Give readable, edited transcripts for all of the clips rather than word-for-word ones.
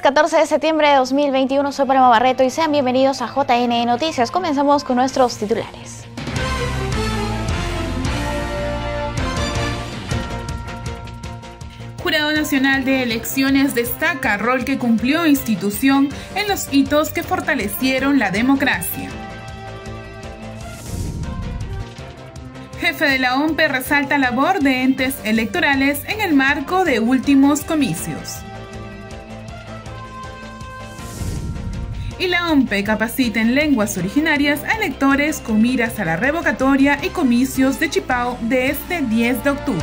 Martes 14 de septiembre de 2021, soy Paloma Barreto y sean bienvenidos a JN Noticias. Comenzamos con nuestros titulares. Jurado Nacional de Elecciones destaca rol que cumplió institución en los hitos que fortalecieron la democracia. Jefe de la OMPE resalta labor de entes electorales en el marco de últimos comicios. Y la OMPE capacita en lenguas originarias a electores con miras a la revocatoria y comicios de Chipao de este 10 de octubre.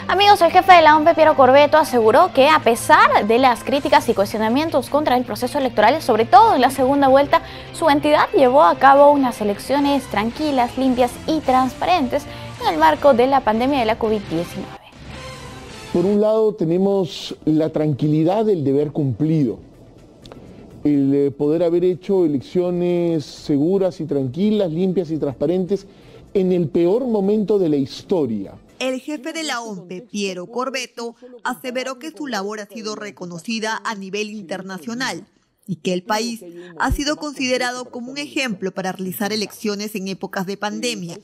Amigos, el jefe de la OMPE, Piero Corbeto, aseguró que a pesar de las críticas y cuestionamientos contra el proceso electoral, sobre todo en la segunda vuelta, su entidad llevó a cabo unas elecciones tranquilas, limpias y transparentes en el marco de la pandemia de la COVID-19. Por un lado tenemos la tranquilidad del deber cumplido, el poder haber hecho elecciones seguras y tranquilas, limpias y transparentes en el peor momento de la historia. El jefe de la OMPE, Piero Corbeto, aseveró que su labor ha sido reconocida a nivel internacional y que el país ha sido considerado como un ejemplo para realizar elecciones en épocas de pandemia,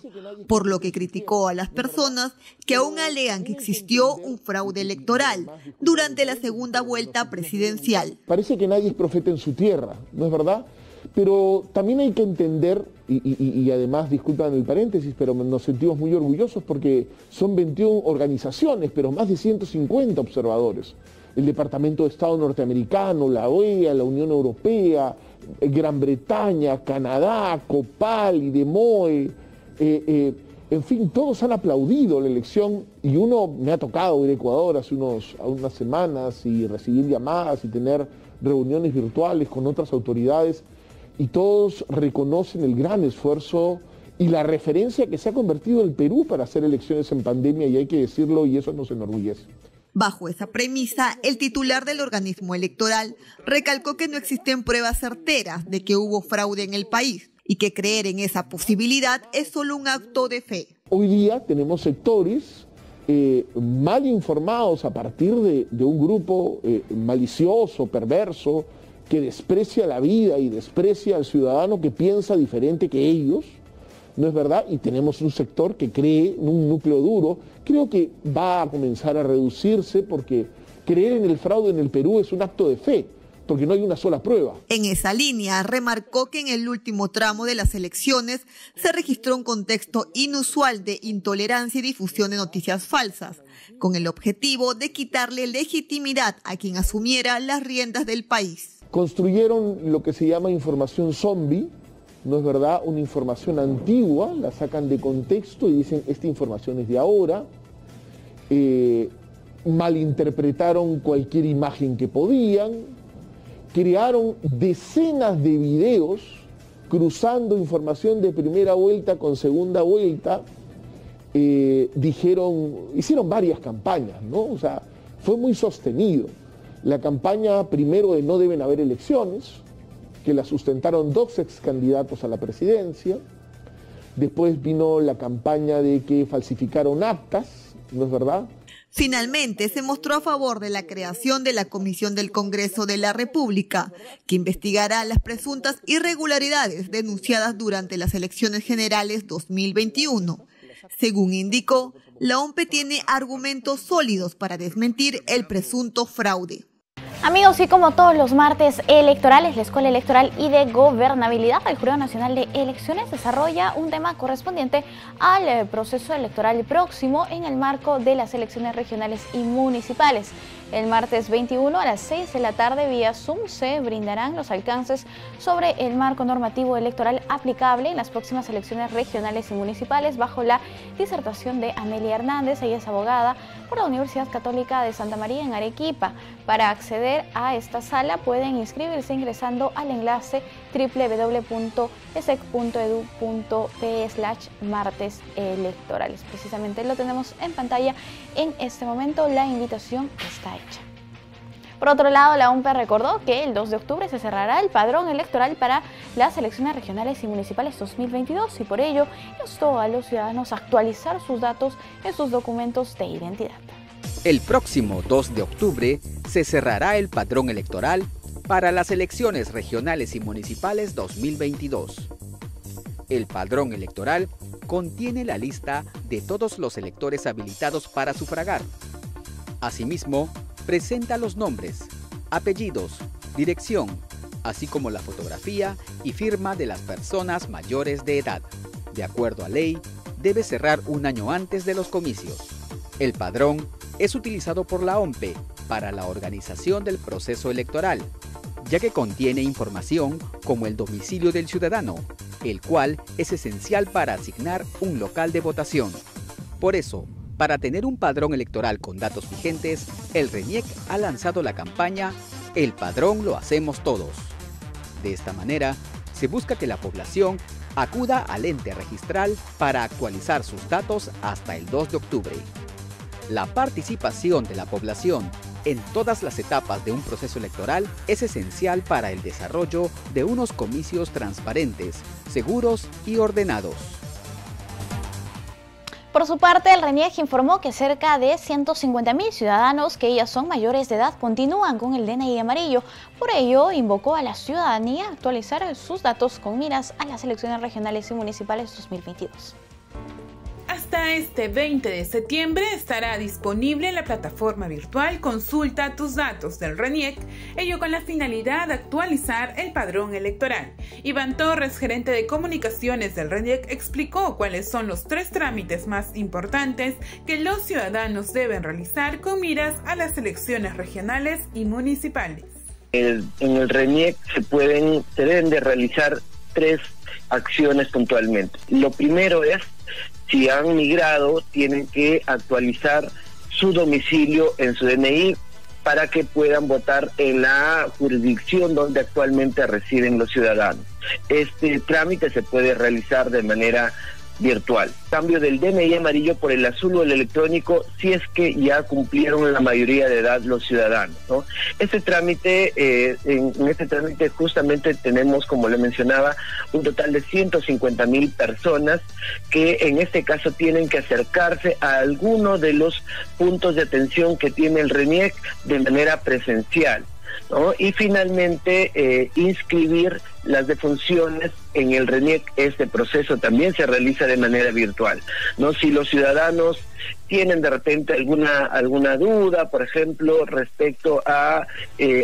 por lo que criticó a las personas que aún alegan que existió un fraude electoral durante la segunda vuelta presidencial. Parece que nadie es profeta en su tierra, ¿no es verdad? Pero también hay que entender, y además, disculpan el paréntesis, pero nos sentimos muy orgullosos porque son 21 organizaciones, pero más de 150 observadores. El Departamento de Estado norteamericano, la OEA, la Unión Europea, Gran Bretaña, Canadá, COPAL, IDEMOE, en fin, todos han aplaudido la elección y me ha tocado ir a Ecuador hace unas semanas y recibir llamadas y tener reuniones virtuales con otras autoridades. Y todos reconocen el gran esfuerzo y la referencia que se ha convertido el Perú para hacer elecciones en pandemia, y hay que decirlo, y eso nos enorgullece. Bajo esa premisa, el titular del organismo electoral recalcó que no existen pruebas certeras de que hubo fraude en el país y que creer en esa posibilidad es solo un acto de fe. Hoy día tenemos sectores mal informados a partir de un grupo malicioso, perverso, que desprecia la vida y desprecia al ciudadano que piensa diferente que ellos, ¿no es verdad? Y tenemos un sector que cree en un núcleo duro. Creo que va a comenzar a reducirse porque creer en el fraude en el Perú es un acto de fe, porque no hay una sola prueba. En esa línea, remarcó que en el último tramo de las elecciones se registró un contexto inusual de intolerancia y difusión de noticias falsas, con el objetivo de quitarle legitimidad a quien asumiera las riendas del país. Construyeron lo que se llama información zombie, ¿no es verdad? Una información antigua, la sacan de contexto y dicen, esta información es de ahora. Malinterpretaron cualquier imagen que podían, crearon decenas de videos cruzando información de primera vuelta con segunda vuelta, hicieron varias campañas, ¿no? O sea, fue muy sostenido. La campaña primero de no deben haber elecciones, que la sustentaron 2 ex candidatos a la presidencia. Después vino la campaña de que falsificaron actas, ¿no es verdad? Finalmente, se mostró a favor de la creación de la Comisión del Congreso de la República, que investigará las presuntas irregularidades denunciadas durante las elecciones generales 2021. Según indicó, la OMPE tiene argumentos sólidos para desmentir el presunto fraude. Amigos, y como todos los martes electorales, la Escuela Electoral y de Gobernabilidad del Jurado Nacional de Elecciones desarrolla un tema correspondiente al proceso electoral próximo en el marco de las elecciones regionales y municipales. El martes 21 a las 6 de la tarde vía Zoom se brindarán los alcances sobre el marco normativo electoral aplicable en las próximas elecciones regionales y municipales bajo la disertación de Amelia Hernández. Ella es abogada por la Universidad Católica de Santa María en Arequipa. Para acceder a esta sala pueden inscribirse ingresando al enlace www.esec.edu.pe/marteselectorales. Precisamente lo tenemos en pantalla en este momento, la invitación está hecha. Por otro lado, la OMPE recordó que el 2 de octubre se cerrará el padrón electoral para las elecciones regionales y municipales 2022 y por ello instó a los ciudadanos a actualizar sus datos en sus documentos de identidad. El próximo 2 de octubre se cerrará el padrón electoral para las elecciones regionales y municipales 2022. El padrón electoral contiene la lista de todos los electores habilitados para sufragar. Asimismo, presenta los nombres, apellidos, dirección, así como la fotografía y firma de las personas mayores de edad. De acuerdo a ley, debe cerrar un año antes de los comicios. El padrón es utilizado por la OMPE para la organización del proceso electoral, ya que contiene información como el domicilio del ciudadano, el cual es esencial para asignar un local de votación. Por eso, para tener un padrón electoral con datos vigentes, el RENIEC ha lanzado la campaña El Padrón lo hacemos todos. De esta manera, se busca que la población acuda al ente registral para actualizar sus datos hasta el 2 de octubre. La participación de la población en todas las etapas de un proceso electoral es esencial para el desarrollo de unos comicios transparentes, seguros y ordenados. Por su parte, el RENIEC informó que cerca de 150.000 ciudadanos que ya son mayores de edad continúan con el DNI amarillo. Por ello, invocó a la ciudadanía a actualizar sus datos con miras a las elecciones regionales y municipales 2022. Hasta este 20 de septiembre estará disponible la plataforma virtual Consulta tus datos del RENIEC, ello con la finalidad de actualizar el padrón electoral. Iván Torres, gerente de comunicaciones del RENIEC, explicó cuáles son los 3 trámites más importantes que los ciudadanos deben realizar con miras a las elecciones regionales y municipales. En el RENIEC se deben de realizar 3 acciones puntualmente. Lo primero es, si han migrado, tienen que actualizar su domicilio en su DNI para que puedan votar en la jurisdicción donde actualmente residen los ciudadanos. Este trámite se puede realizar de manera virtual. Cambio del DNI amarillo por el azul o el electrónico si es que ya cumplieron la mayoría de edad los ciudadanos, ¿no? Este trámite, en este trámite justamente tenemos, como le mencionaba, un total de 150.000 personas que en este caso tienen que acercarse a alguno de los puntos de atención que tiene el RENIEC de manera presencial, ¿no? Y finalmente inscribir las defunciones en el RENIEC. Este proceso también se realiza de manera virtual, ¿no? Si los ciudadanos tienen de repente alguna duda, por ejemplo, respecto a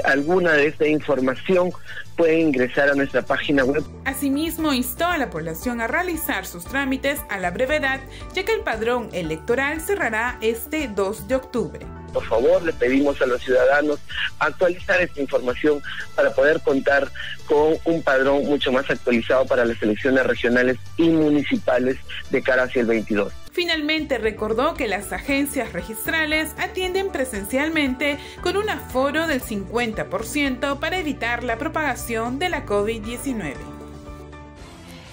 alguna de esta información, pueden ingresar a nuestra página web. Asimismo, instó a la población a realizar sus trámites a la brevedad, ya que el padrón electoral cerrará este 2 de octubre. Por favor, le pedimos a los ciudadanos actualizar esta información para poder contar con un padrón mucho más actualizado para las elecciones regionales y municipales de cara hacia el 22. Finalmente recordó que las agencias registrales atienden presencialmente con un aforo del 50% para evitar la propagación de la COVID-19.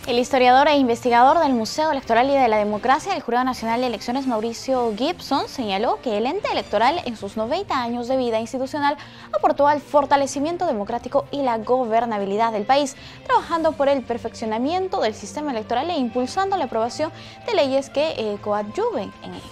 El historiador e investigador del Museo Electoral y de la Democracia del Jurado Nacional de Elecciones, Mauricio Gibson, señaló que el ente electoral en sus 90 años de vida institucional aportó al fortalecimiento democrático y la gobernabilidad del país, trabajando por el perfeccionamiento del sistema electoral e impulsando la aprobación de leyes que coadyuven en ello.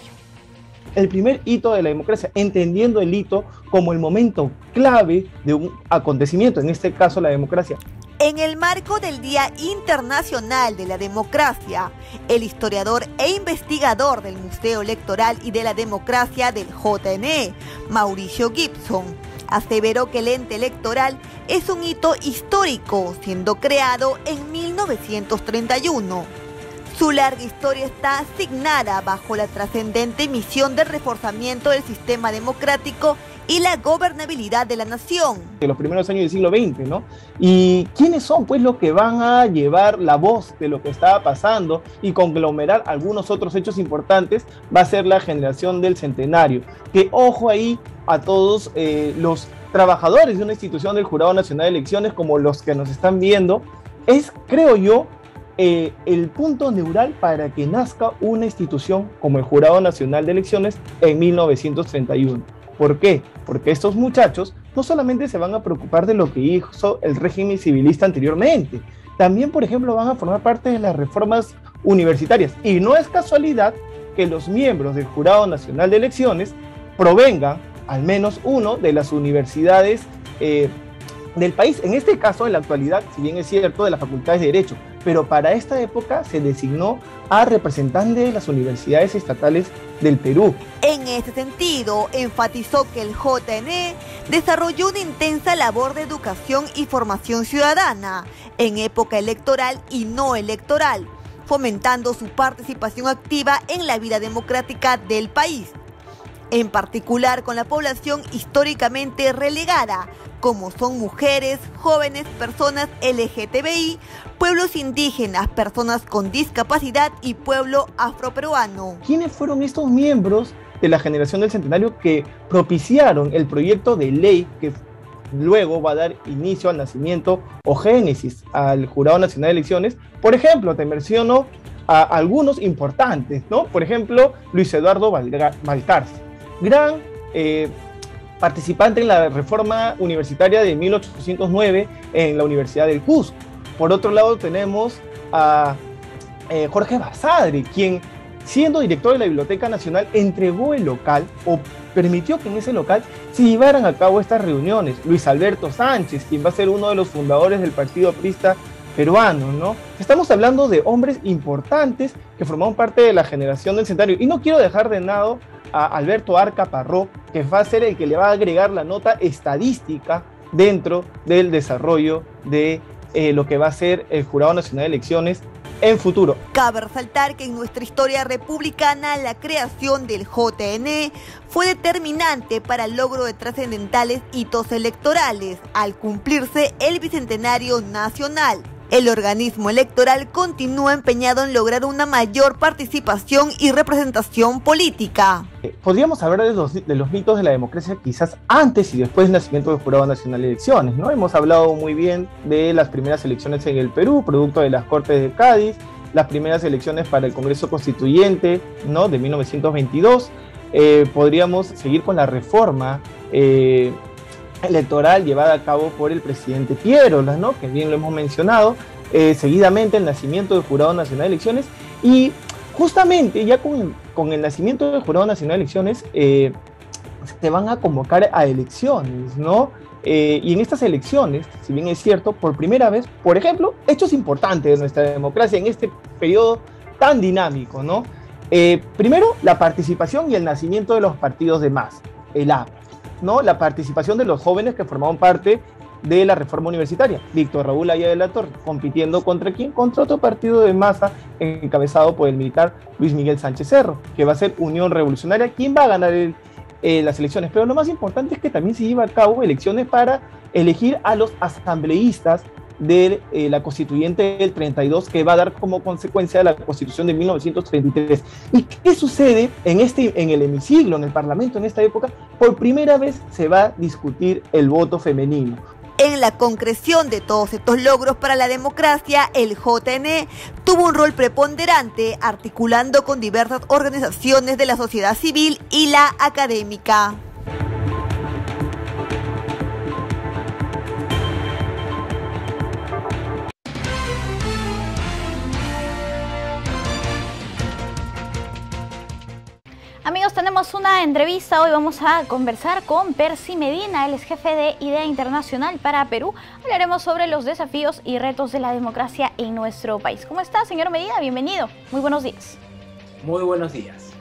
El primer hito de la democracia, entendiendo el hito como el momento clave de un acontecimiento, en este caso la democracia. En el marco del Día Internacional de la Democracia, el historiador e investigador del Museo Electoral y de la Democracia del JNE, Mauricio Gibson, aseveró que el ente electoral es un hito histórico, siendo creado en 1931. Su larga historia está asignada bajo la trascendente misión de reforzamiento del sistema democrático y la gobernabilidad de la nación. En los primeros años del siglo XX, ¿no? ¿Y quiénes son, pues, los que van a llevar la voz de lo que estaba pasando y conglomerar algunos otros hechos importantes? Va a ser la generación del centenario. Que ojo ahí a todos los trabajadores de una institución del Jurado Nacional de Elecciones, como los que nos están viendo, es, creo yo, el punto neural para que nazca una institución como el Jurado Nacional de Elecciones en 1931. ¿Por qué? Porque estos muchachos no solamente se van a preocupar de lo que hizo el régimen civilista anteriormente, también, por ejemplo, van a formar parte de las reformas universitarias. Y no es casualidad que los miembros del Jurado Nacional de Elecciones provenga al menos uno de las universidades del país. En este caso, en la actualidad, si bien es cierto, de las facultades de Derecho, pero para esta época se designó a representantes de las universidades estatales del Perú. En este sentido, enfatizó que el JN desarrolló una intensa labor de educación y formación ciudadana en época electoral y no electoral, fomentando su participación activa en la vida democrática del país, en particular con la población históricamente relegada, como son mujeres, jóvenes, personas LGTBI, pueblos indígenas, personas con discapacidad y pueblo afroperuano. ¿Quiénes fueron estos miembros de la generación del centenario que propiciaron el proyecto de ley que luego va a dar inicio al nacimiento o génesis al Jurado Nacional de Elecciones? Por ejemplo, te menciono a algunos importantes, ¿no? Por ejemplo, Luis Eduardo Balcarce, gran participante en la reforma universitaria de 1809 en la Universidad del Cusco. Por otro lado tenemos a Jorge Basadre, quien, siendo director de la Biblioteca Nacional, entregó el local o permitió que en ese local se llevaran a cabo estas reuniones. Luis Alberto Sánchez, quien va a ser uno de los fundadores del Partido Aprista peruano, ¿no? Estamos hablando de hombres importantes que formaron parte de la generación del centenario. Y no quiero dejar de lado a Alberto Arca Parró, que va a ser el que le va a agregar la nota estadística dentro del desarrollo de lo que va a ser el Jurado Nacional de Elecciones en futuro. Cabe resaltar que en nuestra historia republicana la creación del JN fue determinante para el logro de trascendentales hitos electorales al cumplirse el Bicentenario Nacional. El organismo electoral continúa empeñado en lograr una mayor participación y representación política. Podríamos hablar de los mitos de la democracia quizás antes y después del nacimiento del Jurado Nacional de Elecciones, ¿no? Hemos hablado muy bien de las primeras elecciones en el Perú, producto de las Cortes de Cádiz, las primeras elecciones para el Congreso Constituyente, ¿no?, de 1922. Podríamos seguir con la reforma electoral llevada a cabo por el presidente Piérolas, ¿no?, que bien lo hemos mencionado, seguidamente el nacimiento del Jurado Nacional de Elecciones, y justamente ya con el nacimiento del Jurado Nacional de Elecciones te van a convocar a elecciones, ¿no? Y en estas elecciones, si bien es cierto, por primera vez, por ejemplo, hechos importantes de nuestra democracia en este periodo tan dinámico, ¿no? Primero, la participación y el nacimiento de los partidos de masa, el APRA, ¿no? La participación de los jóvenes que formaban parte de la reforma universitaria. Víctor Raúl Aya de la Torre, compitiendo ¿contra quién? Contra otro partido de masa encabezado por el militar Luis Miguel Sánchez Cerro, que va a ser Unión Revolucionaria, quien va a ganar las elecciones. Pero lo más importante es que también se lleva a cabo elecciones para elegir a los asambleístas de la constituyente del 32, que va a dar como consecuencia la constitución de 1933. ¿Y qué sucede en el hemiciclo, en el Parlamento en esta época? Por primera vez se va a discutir el voto femenino. En la concreción de todos estos logros para la democracia, el JN tuvo un rol preponderante, articulando con diversas organizaciones de la sociedad civil y la académica. Amigos, tenemos una entrevista. Hoy vamos a conversar con Percy Medina, él es jefe de Idea Internacional para Perú. Hablaremos sobre los desafíos y retos de la democracia en nuestro país. ¿Cómo está, señor Medina? Bienvenido. Muy buenos días. Muy buenos días.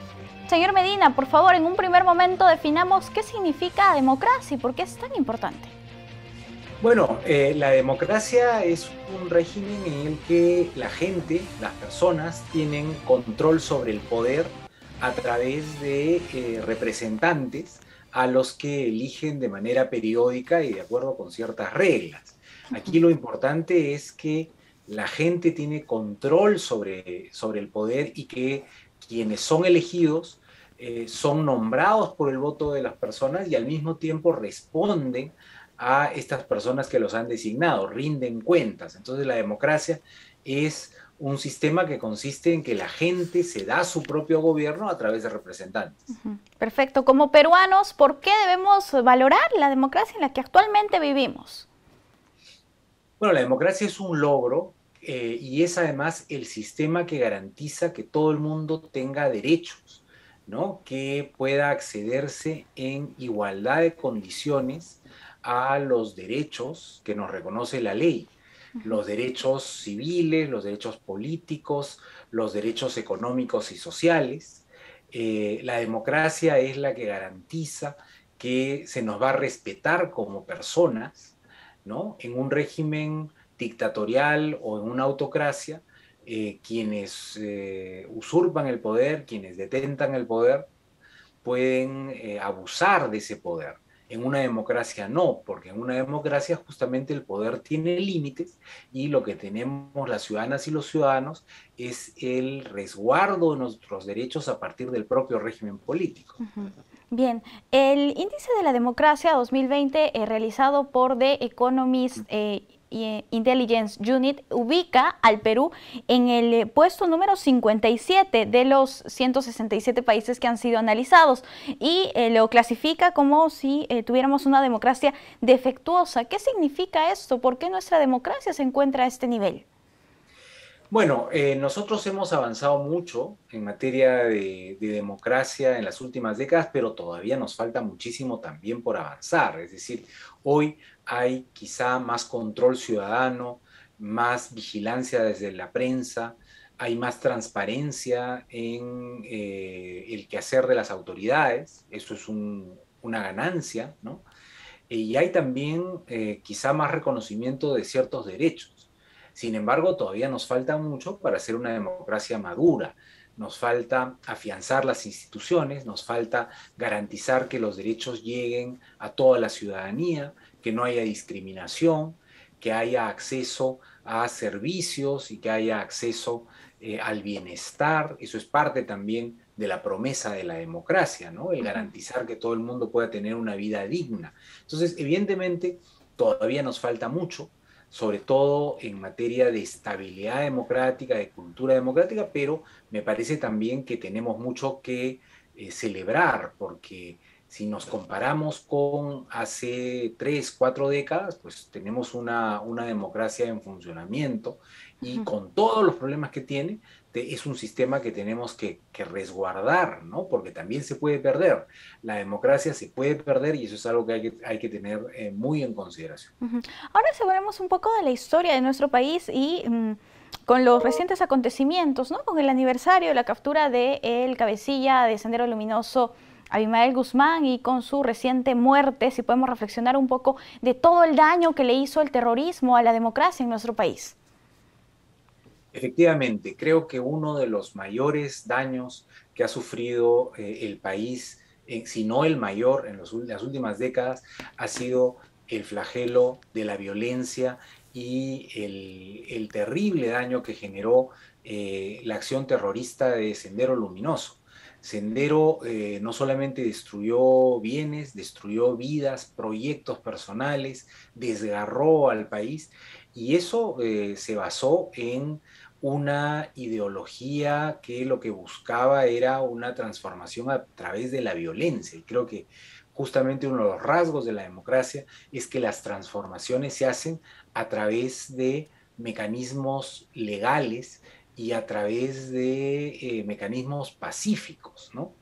Señor Medina, por favor, en un primer momento definamos qué significa democracia y por qué es tan importante. Bueno, la democracia es un régimen en el que la gente, las personas, tienen control sobre el poder a través de representantes a los que eligen de manera periódica y de acuerdo con ciertas reglas. Aquí lo importante es que la gente tiene control sobre el poder y que quienes son elegidos son nombrados por el voto de las personas y al mismo tiempo responden a estas personas que los han designado, rinden cuentas. Entonces la democracia es un sistema que consiste en que la gente se da su propio gobierno a través de representantes. Perfecto. Como peruanos, ¿por qué debemos valorar la democracia en la que actualmente vivimos? Bueno, la democracia es un logro y es además el sistema que garantiza que todo el mundo tenga derechos. ¿no?, que pueda accederse en igualdad de condiciones a los derechos que nos reconoce la ley, los derechos civiles, los derechos políticos, los derechos económicos y sociales. La democracia es la que garantiza que se nos va a respetar como personas, ¿no? En un régimen dictatorial o en una autocracia, quienes usurpan el poder, quienes detentan el poder, pueden abusar de ese poder. En una democracia no, porque en una democracia justamente el poder tiene límites y lo que tenemos las ciudadanas y los ciudadanos es el resguardo de nuestros derechos a partir del propio régimen político. Bien, el índice de la democracia 2020 realizado por The Economist Intelligence Unit ubica al Perú en el puesto número 57 de los 167 países que han sido analizados y lo clasifica como si tuviéramos una democracia defectuosa. ¿Qué significa esto? ¿Por qué nuestra democracia se encuentra a este nivel? Bueno, nosotros hemos avanzado mucho en materia de democracia en las últimas décadas, pero todavía nos falta muchísimo también por avanzar. Es decir, hoy hay quizá más control ciudadano, más vigilancia desde la prensa, hay más transparencia en el quehacer de las autoridades, eso es una ganancia, ¿no? Y hay también quizá más reconocimiento de ciertos derechos. Sin embargo, todavía nos falta mucho para ser una democracia madura. Nos falta afianzar las instituciones, nos falta garantizar que los derechos lleguen a toda la ciudadanía, que no haya discriminación, que haya acceso a servicios y que haya acceso al bienestar. Eso es parte también de la promesa de la democracia, ¿no? El garantizar que todo el mundo pueda tener una vida digna. Entonces, evidentemente, todavía nos falta mucho, sobre todo en materia de estabilidad democrática, de cultura democrática, pero me parece también que tenemos mucho que celebrar, porque si nos comparamos con hace 3, 4 décadas, pues tenemos una democracia en funcionamiento y con todos los problemas que tiene, es un sistema que tenemos que resguardar, ¿no? Porque también se puede perder. La democracia se puede perder y eso es algo que hay que tener muy en consideración. Ahora sabremos un poco de la historia de nuestro país y con los recientes acontecimientos, ¿no? Con el aniversario de la captura del cabecilla de Sendero Luminoso, Abimael Guzmán, y con su reciente muerte, si podemos reflexionar un poco de todo el daño que le hizo el terrorismo a la democracia en nuestro país. Efectivamente, creo que uno de los mayores daños que ha sufrido el país, si no el mayor en las últimas décadas, ha sido el flagelo de la violencia y el terrible daño que generó la acción terrorista de Sendero Luminoso. Sendero no solamente destruyó bienes, destruyó vidas, proyectos personales, desgarró al país, y eso se basó en una ideología que lo que buscaba era una transformación a través de la violencia. Y creo que justamente uno de los rasgos de la democracia es que las transformaciones se hacen a través de mecanismos legales y a través de mecanismos pacíficos, ¿no?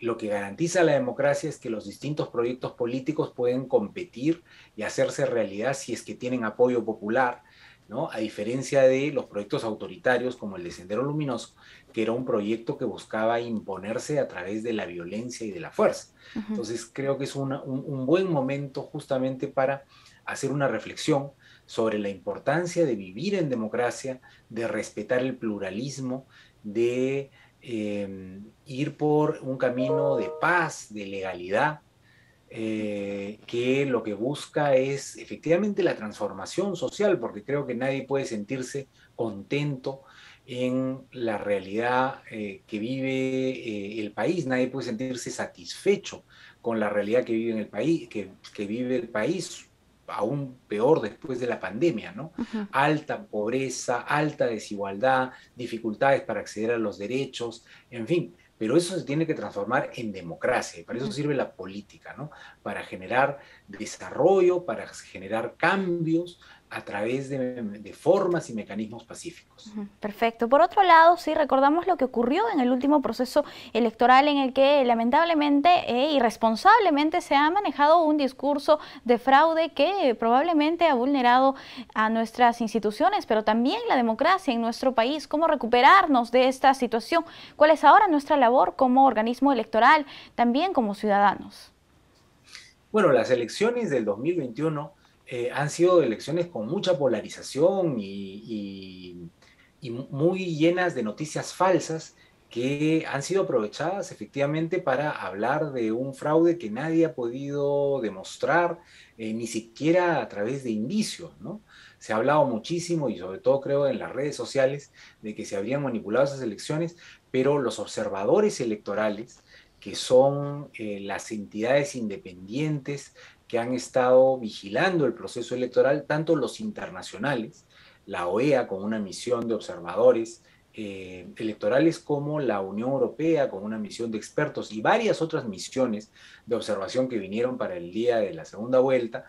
Lo que garantiza la democracia es que los distintos proyectos políticos pueden competir y hacerse realidad si es que tienen apoyo popular, ¿no? A diferencia de los proyectos autoritarios como el de Sendero Luminoso, que era un proyecto que buscaba imponerse a través de la violencia y de la fuerza. Entonces creo que es un buen momento justamente para hacer una reflexión sobre la importancia de vivir en democracia, de respetar el pluralismo, de ir por un camino de paz, de legalidad, que lo que busca es efectivamente la transformación social, porque creo que nadie puede sentirse contento en la realidad que vive el país, nadie puede sentirse satisfecho con la realidad que vive en el país, que vive el país, aún peor después de la pandemia, ¿no? Alta pobreza, alta desigualdad, dificultades para acceder a los derechos, en fin. Pero eso se tiene que transformar en democracia, y para eso sirve la política, ¿no? Para generar desarrollo, para generar cambios a través de formas y mecanismos pacíficos. Perfecto. Por otro lado, sí, recordamos lo que ocurrió en el último proceso electoral en el que lamentablemente e irresponsablemente se ha manejado un discurso de fraude que probablemente ha vulnerado a nuestras instituciones, pero también la democracia en nuestro país. ¿Cómo recuperarnos de esta situación? ¿Cuál es ahora nuestra labor como organismo electoral, también como ciudadanos? Bueno, las elecciones del 2021 han sido elecciones con mucha polarización y muy llenas de noticias falsas que han sido aprovechadas efectivamente para hablar de un fraude que nadie ha podido demostrar, ni siquiera a través de indicios, ¿no? Se ha hablado muchísimo, y sobre todo creo en las redes sociales, de que se habrían manipulado esas elecciones, pero los observadores electorales, que son las entidades independientes que han estado vigilando el proceso electoral, tanto los internacionales, la OEA con una misión de observadores electorales, como la Unión Europea con una misión de expertos y varias otras misiones de observación que vinieron para el día de la segunda vuelta.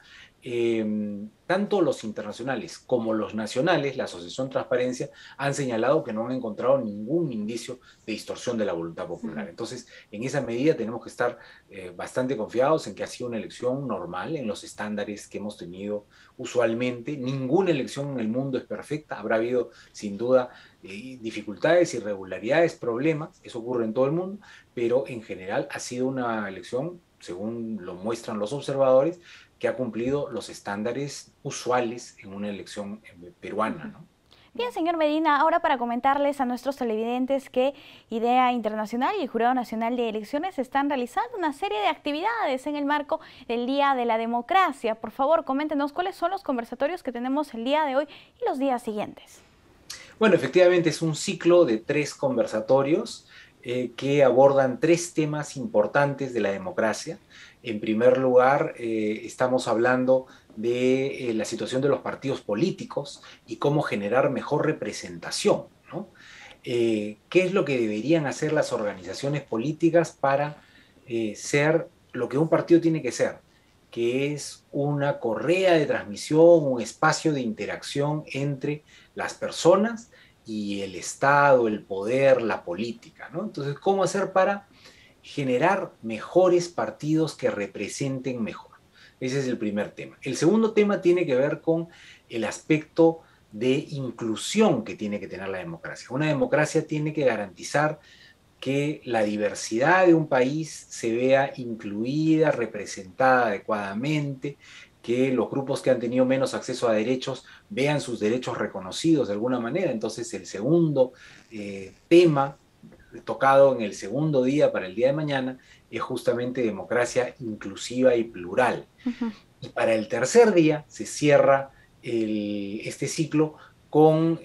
Tanto los internacionales como los nacionales, la Asociación Transparencia, han señalado que no han encontrado ningún indicio de distorsión de la voluntad popular. Entonces, en esa medida tenemos que estar bastante confiados en que ha sido una elección normal, en los estándares que hemos tenido usualmente. Ninguna elección en el mundo es perfecta, habrá habido sin duda dificultades, irregularidades, problemas, eso ocurre en todo el mundo, pero en general ha sido una elección, según lo muestran los observadores, que ha cumplido los estándares usuales en una elección peruana, ¿no? Bien, señor Medina, ahora para comentarles a nuestros televidentes que IDEA Internacional y el Jurado Nacional de Elecciones están realizando una serie de actividades en el marco del Día de la Democracia. Por favor, coméntenos cuáles son los conversatorios que tenemos el día de hoy y los días siguientes. Bueno, efectivamente es un ciclo de 3 conversatorios que abordan 3 temas importantes de la democracia. En primer lugar, estamos hablando de la situación de los partidos políticos y cómo generar mejor representación, ¿no? ¿Qué es lo que deberían hacer las organizaciones políticas para ser lo que un partido tiene que ser? Que es una correa de transmisión, un espacio de interacción entre las personas y el Estado, el poder, la política, ¿no? Entonces, ¿cómo hacer para generar mejores partidos que representen mejor? Ese es el primer tema. El segundo tema tiene que ver con el aspecto de inclusión que tiene que tener la democracia. Una democracia tiene que garantizar que la diversidad de un país se vea incluida, representada adecuadamente, que los grupos que han tenido menos acceso a derechos vean sus derechos reconocidos de alguna manera. Entonces, el segundo tema tocado en el segundo día para el día de mañana es justamente democracia inclusiva y plural. Y para el tercer día se cierra este ciclo con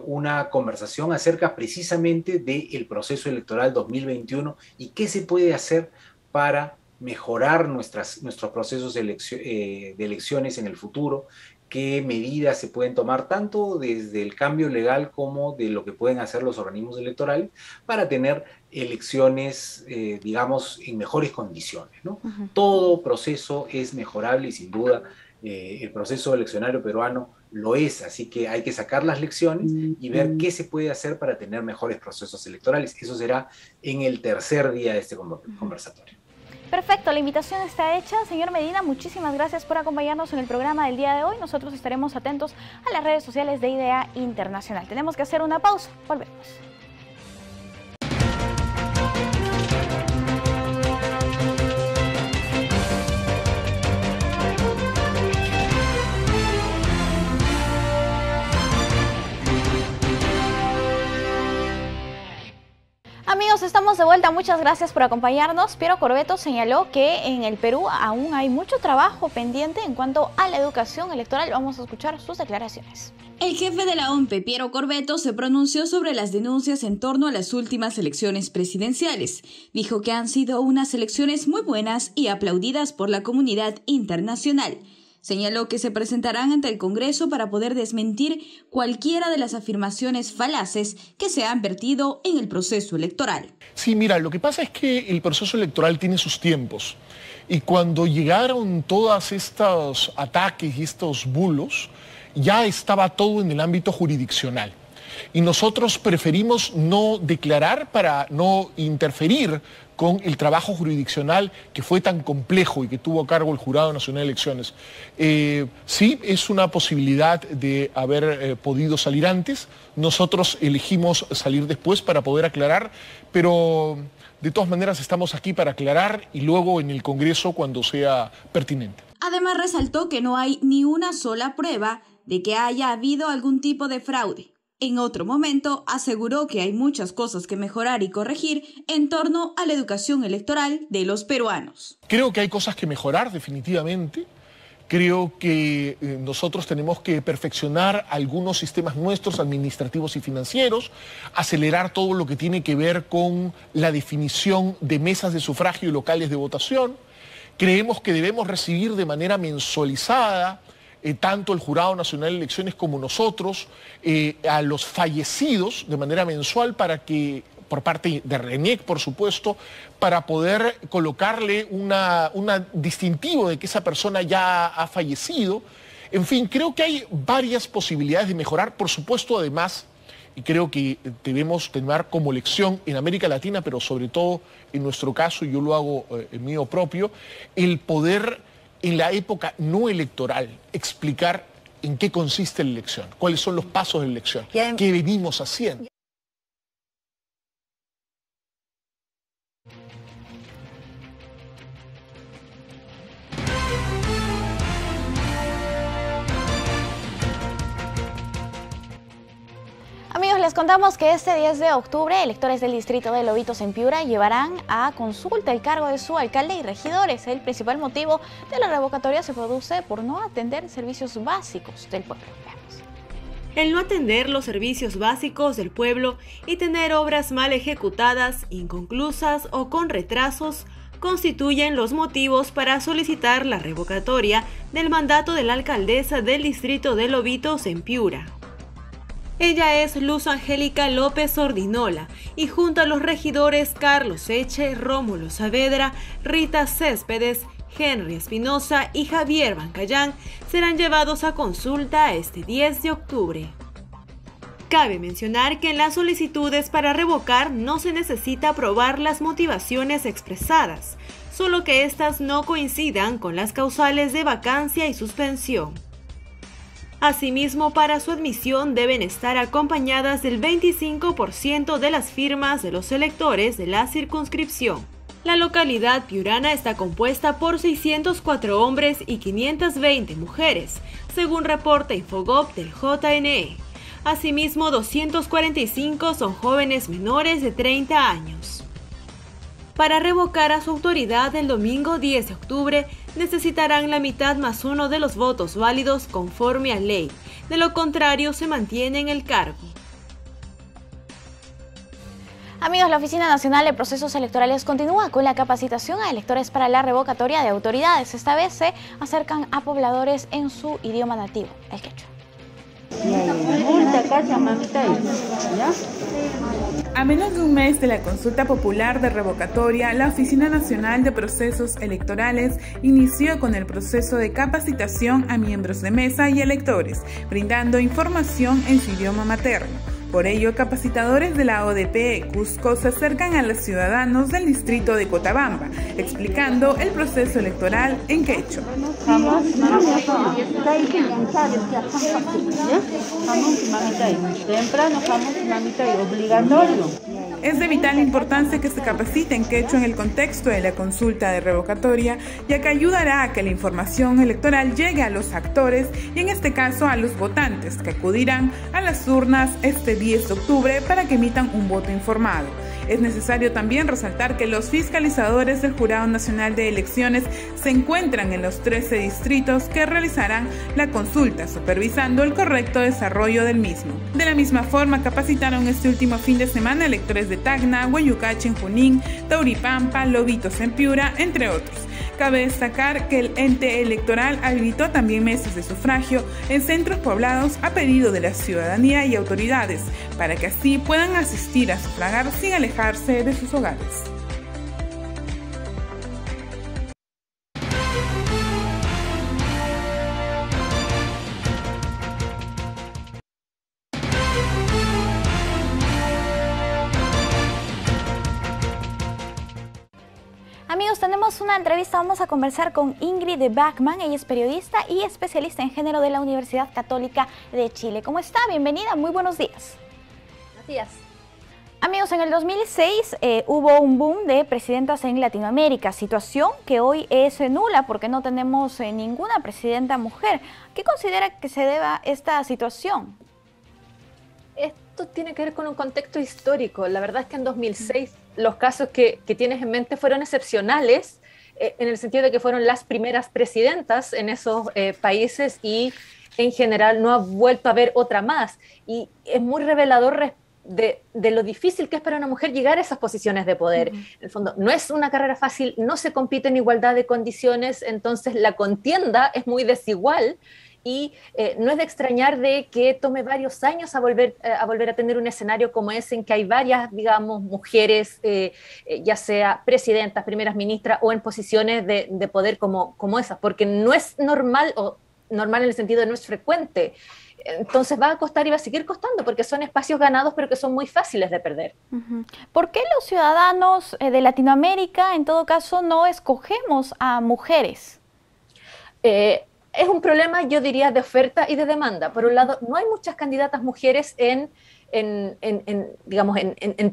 una conversación acerca precisamente del proceso electoral 2021 y qué se puede hacer para mejorar nuestros procesos de elecciones en el futuro, qué medidas se pueden tomar tanto desde el cambio legal como de lo que pueden hacer los organismos electorales para tener elecciones, digamos, en mejores condiciones, ¿no? Todo proceso es mejorable y sin duda el proceso eleccionario peruano lo es, así que hay que sacar las lecciones y ver qué se puede hacer para tener mejores procesos electorales. Eso será en el tercer día de este conversatorio. Perfecto, la invitación está hecha. Señor Medina, muchísimas gracias por acompañarnos en el programa del día de hoy. Nosotros estaremos atentos a las redes sociales de IDEA Internacional. Tenemos que hacer una pausa. Volvemos. Amigos, estamos de vuelta. Muchas gracias por acompañarnos. Piero Corbeto señaló que en el Perú aún hay mucho trabajo pendiente en cuanto a la educación electoral. Vamos a escuchar sus declaraciones. El jefe de la OMPE, Piero Corbeto, se pronunció sobre las denuncias en torno a las últimas elecciones presidenciales. Dijo que han sido unas elecciones muy buenas y aplaudidas por la comunidad internacional. Señaló que se presentarán ante el Congreso para poder desmentir cualquiera de las afirmaciones falaces que se han vertido en el proceso electoral. Sí, mira, lo que pasa es que el proceso electoral tiene sus tiempos. Y cuando llegaron todos estos ataques y estos bulos, ya estaba todo en el ámbito jurisdiccional. Y nosotros preferimos no declarar para no interferir con el trabajo jurisdiccional que fue tan complejo y que tuvo a cargo el Jurado Nacional de Elecciones. Sí, es una posibilidad de haber podido salir antes. Nosotros elegimos salir después para poder aclarar, pero de todas maneras estamos aquí para aclarar y luego en el Congreso cuando sea pertinente. Además, resaltó que no hay ni una sola prueba de que haya habido algún tipo de fraude. En otro momento, aseguró que hay muchas cosas que mejorar y corregir en torno a la educación electoral de los peruanos. Creo que hay cosas que mejorar, definitivamente. Creo que nosotros tenemos que perfeccionar algunos sistemas nuestros administrativos y financieros, acelerar todo lo que tiene que ver con la definición de mesas de sufragio y locales de votación. Creemos que debemos recibir de manera mensualizada tanto el Jurado Nacional de Elecciones como nosotros, a los fallecidos de manera mensual para que, por parte de RENIEC, por supuesto, para poder colocarle una distintivo de que esa persona ya ha fallecido. En fin, creo que hay varias posibilidades de mejorar, por supuesto, además, y creo que debemos tomar como lección en América Latina, pero sobre todo en nuestro caso, y yo lo hago en mío propio, el poder en la época no electoral explicar en qué consiste la elección, cuáles son los pasos de la elección, qué venimos haciendo. Amigos, les contamos que este 10 de octubre, electores del distrito de Lobitos en Piura llevarán a consulta el cargo de su alcalde y regidores. El principal motivo de la revocatoria se produce por no atender servicios básicos del pueblo. Veamos. El no atender los servicios básicos del pueblo y tener obras mal ejecutadas, inconclusas o con retrasos constituyen los motivos para solicitar la revocatoria del mandato de la alcaldesa del distrito de Lobitos en Piura. Ella es Luz Angélica López Ordinola y junto a los regidores Carlos Eche, Rómulo Saavedra, Rita Céspedes, Henry Espinosa y Javier Bancayán serán llevados a consulta este 10 de octubre. Cabe mencionar que en las solicitudes para revocar no se necesita probar las motivaciones expresadas, solo que éstas no coincidan con las causales de vacancia y suspensión. Asimismo, para su admisión deben estar acompañadas del 25% de las firmas de los electores de la circunscripción. La localidad piurana está compuesta por 604 hombres y 520 mujeres, según reporta Infogop del JNE. Asimismo, 245 son jóvenes menores de 30 años. Para revocar a su autoridad el domingo 10 de octubre, necesitarán la mitad más uno de los votos válidos conforme a ley. De lo contrario, se mantiene en el cargo. Amigos, la Oficina Nacional de Procesos Electorales continúa con la capacitación a electores para la revocatoria de autoridades. Esta vez se acercan a pobladores en su idioma nativo, el quechua. A menos de un mes de la consulta popular de revocatoria, la Oficina Nacional de Procesos Electorales inició con el proceso de capacitación a miembros de mesa y electores, brindando información en su idioma materno. Por ello, capacitadores de la ODP Cusco se acercan a los ciudadanos del distrito de Cotabamba, explicando el proceso electoral en quechua. Es de vital importancia que se capacite en quechua en el contexto de la consulta de revocatoria, ya que ayudará a que la información electoral llegue a los actores y en este caso a los votantes que acudirán a las urnas este 10 de octubre para que emitan un voto informado. Es necesario también resaltar que los fiscalizadores del Jurado Nacional de Elecciones se encuentran en los 13 distritos que realizarán la consulta, supervisando el correcto desarrollo del mismo. De la misma forma, capacitaron este último fin de semana electores de Tacna, Huayucachi en Junín, Tauripampa, Lobitos en Piura, entre otros. Cabe destacar que el ente electoral habilitó también mesas de sufragio en centros poblados a pedido de la ciudadanía y autoridades, para que así puedan asistir a sufragar sin alejarse de sus hogares. tenemos una entrevista, vamos a conversar con Ingrid Bachmann, ella es periodista y especialista en género de la Universidad Católica de Chile. ¿Cómo está? Bienvenida, muy buenos días. Buenos días. Amigos, en el 2006 hubo un boom de presidentas en Latinoamérica, situación que hoy es nula porque no tenemos ninguna presidenta mujer. ¿Qué considera que se deba esta situación? Esto tiene que ver con un contexto histórico. La verdad es que en 2006 los casos que tienes en mente fueron excepcionales, en el sentido de que fueron las primeras presidentas en esos países y en general no ha vuelto a haber otra más. Y es muy revelador de lo difícil que es para una mujer llegar a esas posiciones de poder. En el fondo, no es una carrera fácil, no se compite en igualdad de condiciones, entonces la contienda es muy desigual y no es de extrañar de que tome varios años a volver a tener un escenario como ese en que hay varias, digamos, mujeres, ya sea presidentas, primeras ministras o en posiciones de poder como esas, porque no es normal, o normal en el sentido de no es frecuente. Entonces va a costar y va a seguir costando porque son espacios ganados pero que son muy fáciles de perder. ¿Por qué los ciudadanos de Latinoamérica en todo caso no escogemos a mujeres? Es un problema, yo diría, de oferta y de demanda. Por un lado, no hay muchas candidatas mujeres en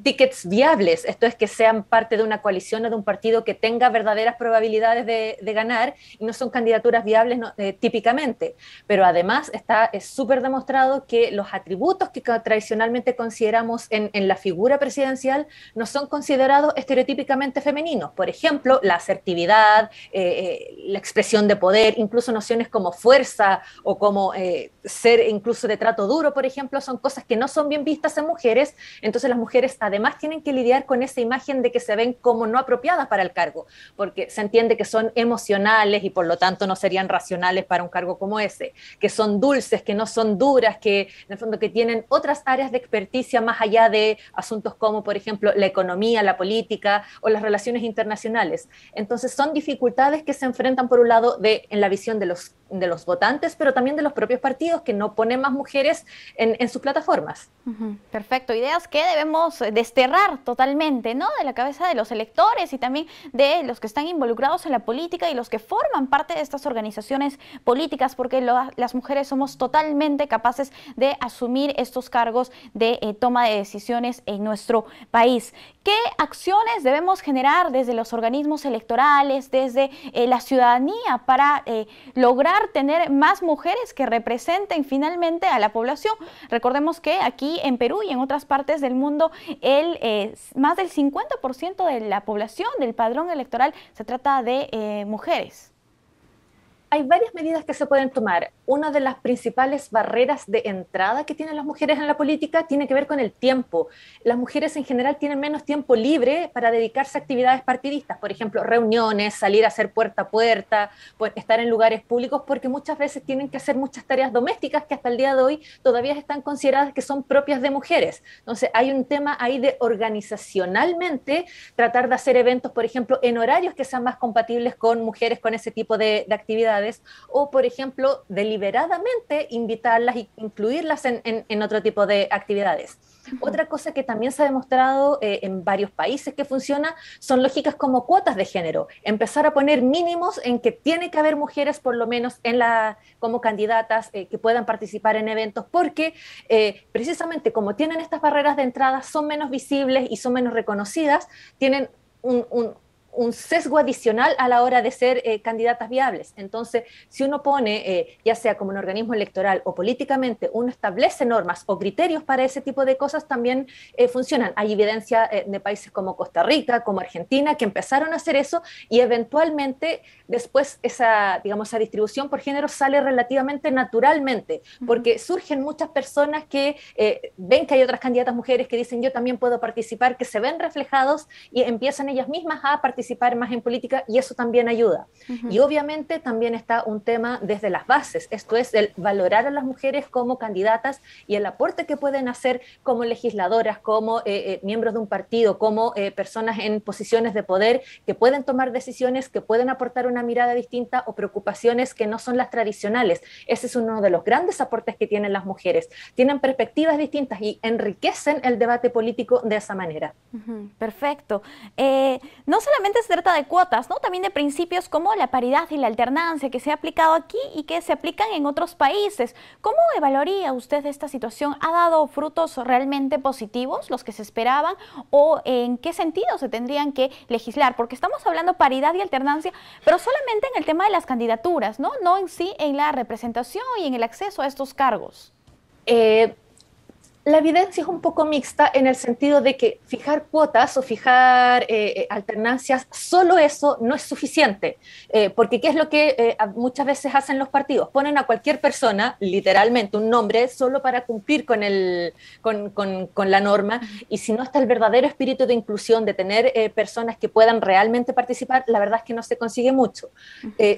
tickets viables, esto es que sean parte de una coalición o de un partido que tenga verdaderas probabilidades de ganar, y no son candidaturas viables típicamente, pero además es súper demostrado que los atributos que tradicionalmente consideramos en la figura presidencial no son considerados estereotípicamente femeninos. Por ejemplo, la asertividad, la expresión de poder, incluso nociones como fuerza o como ser incluso de trato duro, por ejemplo, son cosas que no son bien vistas en mujeres. Entonces las mujeres además tienen que lidiar con esa imagen de que se ven como no apropiadas para el cargo, porque se entiende que son emocionales y por lo tanto no serían racionales para un cargo como ese, que son dulces, que no son duras, que en el fondo que tienen otras áreas de experticia más allá de asuntos como, por ejemplo, la economía, la política o las relaciones internacionales. Entonces son dificultades que se enfrentan por un lado en la visión de los votantes, pero también de los propios partidos que no ponen más mujeres en sus plataformas. Perfecto, ideas que debemos desterrar totalmente, ¿no? De la cabeza de los electores y también de los que están involucrados en la política y los que forman parte de estas organizaciones políticas, porque las mujeres somos totalmente capaces de asumir estos cargos de toma de decisiones en nuestro país. ¿Qué acciones debemos generar desde los organismos electorales, desde la ciudadanía para lograr tener más mujeres que representen finalmente a la población? Recordemos que aquí en Perú y en otras partes del mundo más del 50% de la población del padrón electoral se trata de mujeres. Hay varias medidas que se pueden tomar. Una de las principales barreras de entrada que tienen las mujeres en la política tiene que ver con el tiempo. Las mujeres en general tienen menos tiempo libre para dedicarse a actividades partidistas, por ejemplo, reuniones, salir a hacer puerta a puerta, estar en lugares públicos, porque muchas veces tienen que hacer muchas tareas domésticas que hasta el día de hoy todavía están consideradas que son propias de mujeres. Entonces hay un tema ahí de organizacionalmente tratar de hacer eventos, por ejemplo, en horarios que sean más compatibles con mujeres con ese tipo de actividades, o por ejemplo deliberadamente invitarlas e incluirlas en otro tipo de actividades. Otra cosa que también se ha demostrado en varios países que funciona son lógicas como cuotas de género, empezar a poner mínimos en que tiene que haber mujeres por lo menos como candidatas que puedan participar en eventos, porque precisamente como tienen estas barreras de entrada, son menos visibles y son menos reconocidas, tienen un sesgo adicional a la hora de ser candidatas viables. Entonces, si uno pone, ya sea como un organismo electoral o políticamente, uno establece normas o criterios para ese tipo de cosas, también funcionan. Hay evidencia de países como Costa Rica, como Argentina, que empezaron a hacer eso y eventualmente después esa distribución por género sale relativamente naturalmente, porque surgen muchas personas que ven que hay otras candidatas mujeres que dicen yo también puedo participar, que se ven reflejados y empiezan ellas mismas a participar más en política, y eso también ayuda. Y obviamente también está un tema desde las bases, esto es el valorar a las mujeres como candidatas y el aporte que pueden hacer como legisladoras, como miembros de un partido, como personas en posiciones de poder que pueden tomar decisiones, que pueden aportar una mirada distinta o preocupaciones que no son las tradicionales. Ese es uno de los grandes aportes que tienen las mujeres. Tienen perspectivas distintas y enriquecen el debate político de esa manera. Perfecto. No solamente solamente se trata de cuotas, ¿no? También de principios como la paridad y la alternancia que se ha aplicado aquí y que se aplican en otros países. ¿Cómo evaluaría usted esta situación? ¿Ha dado frutos realmente positivos, los que se esperaban? ¿O en qué sentido se tendrían que legislar? Porque estamos hablando paridad y alternancia, pero solamente en el tema de las candidaturas, ¿no? No en sí en la representación y en el acceso a estos cargos. La evidencia es un poco mixta en el sentido de que fijar cuotas o fijar alternancias, solo eso no es suficiente, porque ¿qué es lo que muchas veces hacen los partidos? Ponen a cualquier persona, literalmente un nombre, solo para cumplir con la norma, y si no está el verdadero espíritu de inclusión, de tener personas que puedan realmente participar, la verdad es que no se consigue mucho.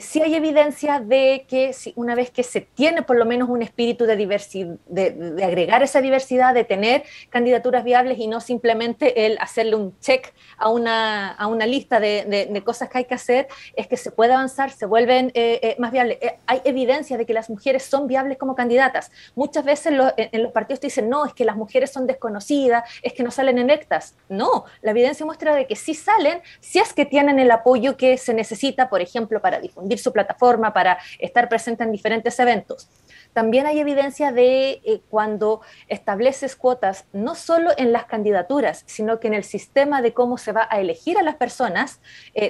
Sí hay evidencia de que una vez que se tiene por lo menos un espíritu de diversidad, de agregar esa diversidad, de tener candidaturas viables y no simplemente el hacerle un check a una lista de cosas que hay que hacer, es que se puede avanzar, se vuelven más viables. Hay evidencia de que las mujeres son viables como candidatas. Muchas veces en los partidos te dicen, no, es que las mujeres son desconocidas, es que no salen electas. No, la evidencia muestra de que sí salen, si es que tienen el apoyo que se necesita, por ejemplo, para difundir su plataforma, para estar presente en diferentes eventos. También hay evidencia de cuando estableces cuotas, no solo en las candidaturas, sino que en el sistema de cómo se va a elegir a las personas,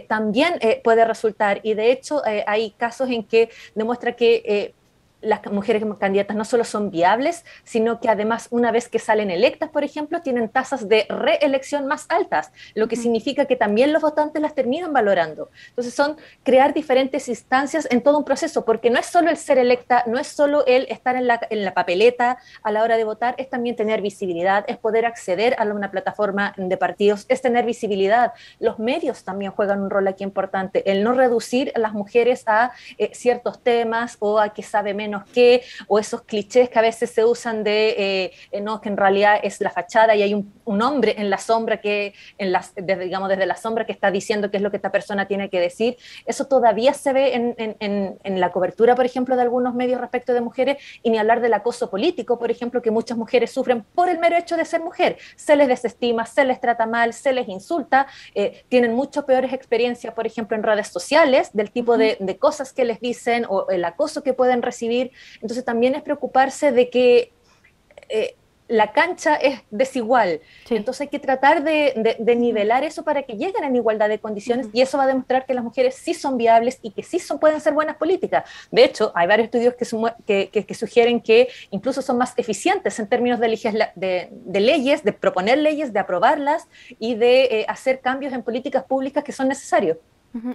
también puede resultar. Y de hecho hay casos en que demuestra que las mujeres candidatas no solo son viables, sino que además una vez que salen electas, por ejemplo, tienen tasas de reelección más altas, lo que significa que también los votantes las terminan valorando. Entonces son crear diferentes instancias en todo un proceso, porque no es solo el ser electa, no es solo el estar en la papeleta a la hora de votar, es también tener visibilidad, es poder acceder a una plataforma de partidos, es tener visibilidad. Los medios también juegan un rol aquí importante, el no reducir a las mujeres a ciertos temas o a que sabe menos que, o esos clichés que a veces se usan no, que en realidad es la fachada y hay un hombre en la sombra digamos desde la sombra que está diciendo qué es lo que esta persona tiene que decir. Eso todavía se ve en la cobertura, por ejemplo, de algunos medios respecto de mujeres, y ni hablar del acoso político, por ejemplo, que muchas mujeres sufren por el mero hecho de ser mujer. Se les desestima, se les trata mal, se les insulta, tienen mucho peores experiencias, por ejemplo, en redes sociales, del tipo de cosas que les dicen o el acoso que pueden recibir. Entonces también es preocuparse de que la cancha es desigual. Sí. Entonces hay que tratar de nivelar eso para que lleguen en igualdad de condiciones, y eso va a demostrar que las mujeres sí son viables y que sí pueden ser buenas políticas. De hecho, hay varios estudios que sugieren que incluso son más eficientes en términos de leyes, de proponer leyes, de aprobarlas y de hacer cambios en políticas públicas que son necesarios.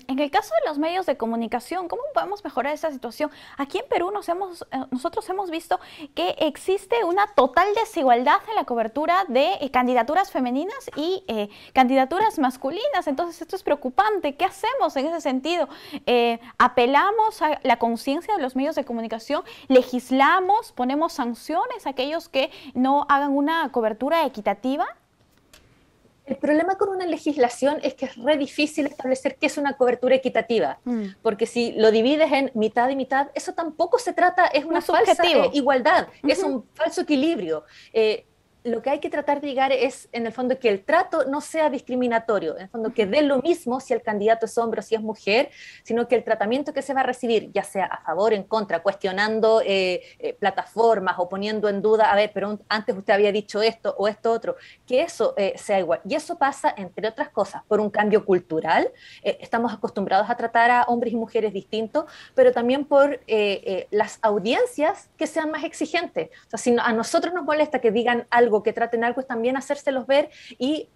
En el caso de los medios de comunicación, ¿cómo podemos mejorar esta situación? Aquí en Perú nosotros hemos visto que existe una total desigualdad en la cobertura de candidaturas femeninas y candidaturas masculinas. Entonces esto es preocupante. ¿Qué hacemos en ese sentido? ¿Apelamos a la conciencia de los medios de comunicación? ¿Legislamos? ¿Ponemos sanciones a aquellos que no hagan una cobertura equitativa? El problema con una legislación es que es re difícil establecer qué es una cobertura equitativa, porque si lo divides en mitad y mitad, eso tampoco se trata, es una falsa igualdad, es un falso equilibrio. Lo que hay que tratar de llegar es, en el fondo, que el trato no sea discriminatorio, en el fondo, que dé lo mismo si el candidato es hombre o si es mujer, sino que el tratamiento que se va a recibir, ya sea a favor o en contra, cuestionando plataformas o poniendo en duda, a ver, pero antes usted había dicho esto o esto otro, que eso sea igual. Y eso pasa, entre otras cosas, por un cambio cultural. Estamos acostumbrados a tratar a hombres y mujeres distintos, pero también por las audiencias que sean más exigentes. O sea, si a nosotros nos molesta que digan algo, que traten algo, es también hacérselos ver y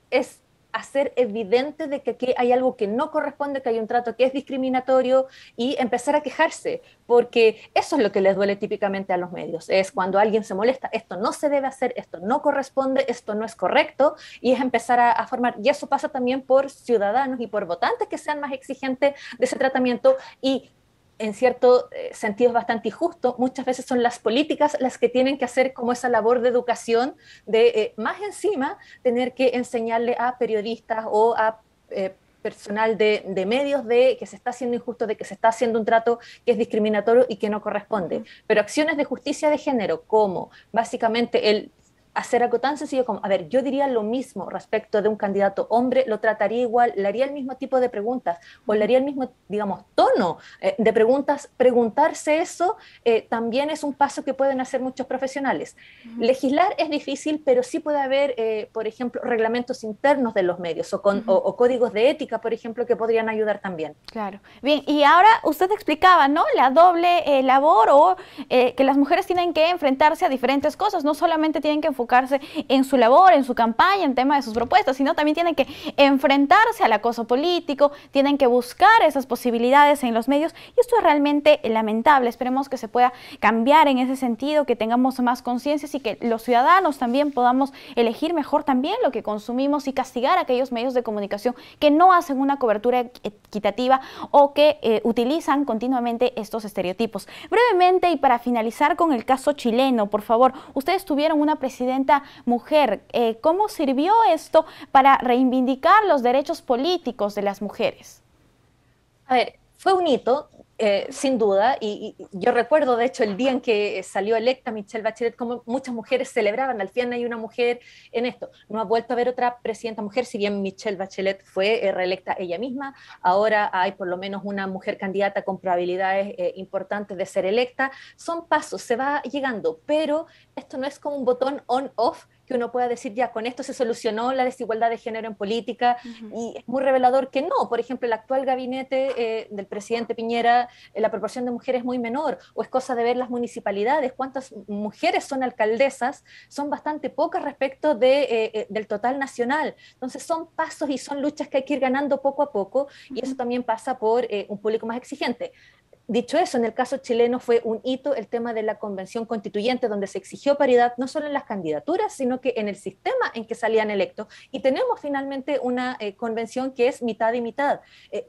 es hacer evidente de que aquí hay algo que no corresponde, que hay un trato que es discriminatorio, y empezar a quejarse, porque eso es lo que les duele típicamente a los medios, es cuando alguien se molesta, esto no se debe hacer, esto no corresponde, esto no es correcto, y es empezar a formar, y eso pasa también por ciudadanos y por votantes que sean más exigentes de ese tratamiento, y en cierto sentido es bastante injusto. Muchas veces son las políticas las que tienen que hacer como esa labor de educación, de más encima tener que enseñarle a periodistas o a personal de medios de que se está haciendo injusto, de que se está haciendo un trato que es discriminatorio y que no corresponde. Pero acciones de justicia de género, como básicamente el hacer algo tan sencillo como, a ver, yo diría lo mismo respecto de un candidato hombre, lo trataría igual, le haría el mismo tipo de preguntas, o le haría el mismo, digamos, tono de preguntas. Preguntarse eso también es un paso que pueden hacer muchos profesionales. Legislar es difícil, pero sí puede haber, por ejemplo, reglamentos internos de los medios, o códigos de ética, por ejemplo, que podrían ayudar también. Claro. Bien, y ahora usted explicaba, ¿no?, la doble labor, o que las mujeres tienen que enfrentarse a diferentes cosas, no solamente tienen que enfocarse en su labor, en su campaña, en tema de sus propuestas, sino también tienen que enfrentarse al acoso político, tienen que buscar esas posibilidades en los medios, y esto es realmente lamentable. Esperemos que se pueda cambiar en ese sentido, que tengamos más conciencias y que los ciudadanos también podamos elegir mejor también lo que consumimos y castigar a aquellos medios de comunicación que no hacen una cobertura equitativa o que utilizan continuamente estos estereotipos. Brevemente, y para finalizar con el caso chileno, por favor, ustedes tuvieron una presidenta mujer. ¿Cómo sirvió esto para reivindicar los derechos políticos de las mujeres? A ver, fue un hito, sin duda, y yo recuerdo, de hecho, el día en que salió electa Michelle Bachelet, como muchas mujeres celebraban, al fin hay una mujer en esto. No ha vuelto a haber otra presidenta mujer, si bien Michelle Bachelet fue reelecta ella misma, ahora hay por lo menos una mujer candidata con probabilidades importantes de ser electa. Son pasos, se va llegando, pero esto no es como un botón on-off, que uno pueda decir, ya, con esto se solucionó la desigualdad de género en política, y es muy revelador que no. Por ejemplo, el actual gabinete del presidente Piñera, la proporción de mujeres es muy menor, o es cosa de ver las municipalidades, cuántas mujeres son alcaldesas, son bastante pocas respecto del total nacional. Entonces son pasos y son luchas que hay que ir ganando poco a poco, y eso también pasa por un público más exigente. Dicho eso, en el caso chileno fue un hito el tema de la convención constituyente, donde se exigió paridad no solo en las candidaturas, sino que en el sistema en que salían electos. Y tenemos finalmente una convención que es mitad y mitad.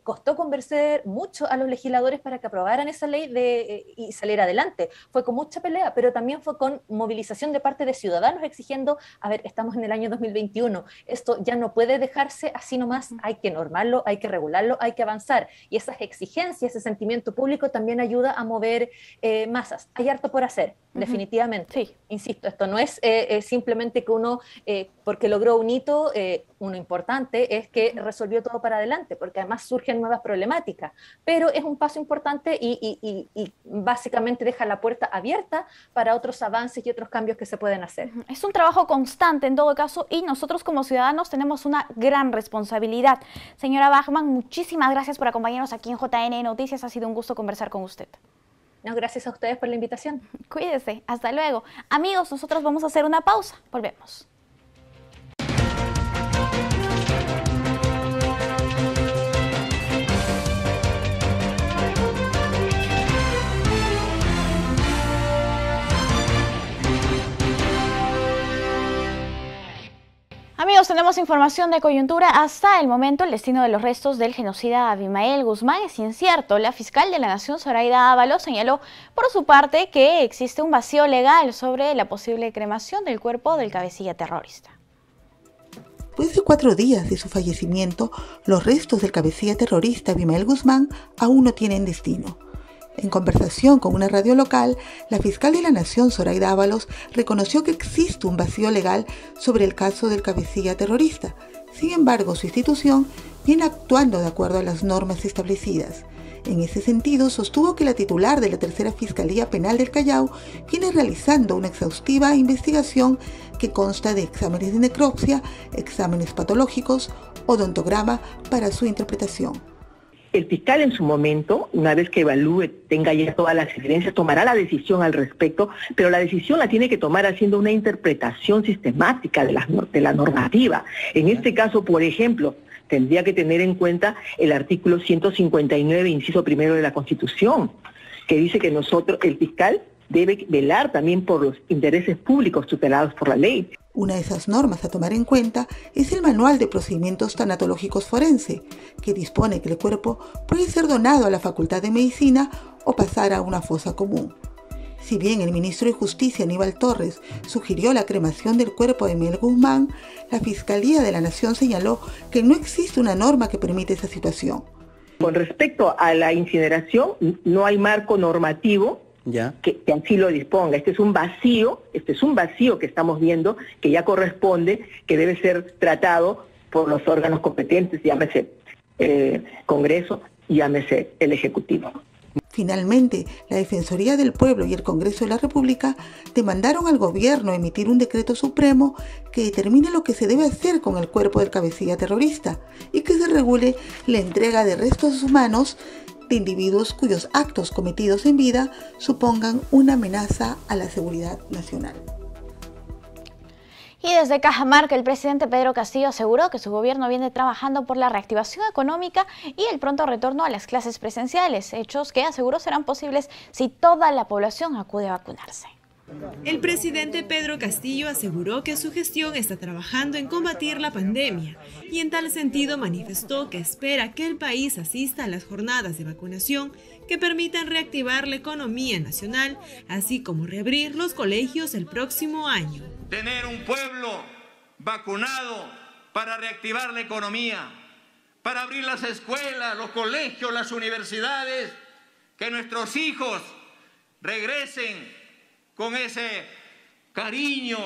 Costó convencer mucho a los legisladores para que aprobaran esa ley y salir adelante. Fue con mucha pelea, pero también fue con movilización de parte de ciudadanos exigiendo, a ver, estamos en el año 2021, esto ya no puede dejarse así nomás, hay que normarlo, hay que regularlo, hay que avanzar. Y esas exigencias, ese sentimiento público también ayuda a mover masas. Hay harto por hacer, definitivamente. Sí. Insisto, esto no es simplemente que uno, porque logró un hito, uno importante, es que resolvió todo para adelante, porque además surgen nuevas problemáticas. Pero es un paso importante y básicamente deja la puerta abierta para otros avances y otros cambios que se pueden hacer. Es un trabajo constante en todo caso, y nosotros como ciudadanos tenemos una gran responsabilidad. Señora Bachmann, muchísimas gracias por acompañarnos aquí en JN Noticias. Ha sido un gusto conversar con usted. No, gracias a ustedes por la invitación. Cuídese, hasta luego. Amigos, nosotros vamos a hacer una pausa. Volvemos. Amigos, tenemos información de coyuntura. Hasta el momento, el destino de los restos del genocida Abimael Guzmán es incierto. La fiscal de la Nación, Zoraida Ábalos, señaló por su parte que existe un vacío legal sobre la posible cremación del cuerpo del cabecilla terrorista. Después de 4 días de su fallecimiento, los restos del cabecilla terrorista Abimael Guzmán aún no tienen destino. En conversación con una radio local, la fiscal de la Nación, Zoraida Ábalos, reconoció que existe un vacío legal sobre el caso del cabecilla terrorista. Sin embargo, su institución viene actuando de acuerdo a las normas establecidas. En ese sentido, sostuvo que la titular de la Tercera Fiscalía Penal del Callao viene realizando una exhaustiva investigación que consta de exámenes de necropsia, exámenes patológicos, odontograma para su interpretación. El fiscal en su momento, una vez que evalúe, tenga ya todas las evidencias, tomará la decisión al respecto, pero la decisión la tiene que tomar haciendo una interpretación sistemática de la normativa. En este caso, por ejemplo, tendría que tener en cuenta el artículo 159, inciso primero de la Constitución, que dice que el fiscal debe velar también por los intereses públicos tutelados por la ley. Una de esas normas a tomar en cuenta es el Manual de Procedimientos Tanatológicos Forense, que dispone que el cuerpo puede ser donado a la Facultad de Medicina o pasar a una fosa común. Si bien el ministro de Justicia, Aníbal Torres, sugirió la cremación del cuerpo de Abimael Guzmán, la Fiscalía de la Nación señaló que no existe una norma que permita esa situación. Con respecto a la incineración, no hay marco normativo que así lo disponga. Este es un vacío que estamos viendo, que ya corresponde, que debe ser tratado por los órganos competentes, llámese Congreso, llámese el Ejecutivo. Finalmente, la Defensoría del Pueblo y el Congreso de la República demandaron al gobierno emitir un decreto supremo que determine lo que se debe hacer con el cuerpo del cabecilla terrorista y que se regule la entrega de restos humanos de individuos cuyos actos cometidos en vida supongan una amenaza a la seguridad nacional. Y desde Cajamarca, el presidente Pedro Castillo aseguró que su gobierno viene trabajando por la reactivación económica y el pronto retorno a las clases presenciales, hechos que aseguró serán posibles si toda la población acude a vacunarse. El presidente Pedro Castillo aseguró que su gestión está trabajando en combatir la pandemia y en tal sentido manifestó que espera que el país asista a las jornadas de vacunación que permitan reactivar la economía nacional, así como reabrir los colegios el próximo año. Tener un pueblo vacunado para reactivar la economía, para abrir las escuelas, los colegios, las universidades, que nuestros hijos regresen con ese cariño,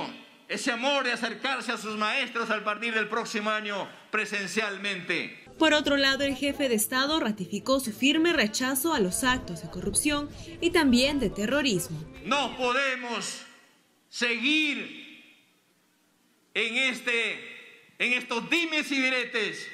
ese amor de acercarse a sus maestros a partir del próximo año presencialmente. Por otro lado, el jefe de Estado ratificó su firme rechazo a los actos de corrupción y también de terrorismo. No podemos seguir en estos dimes y diretes,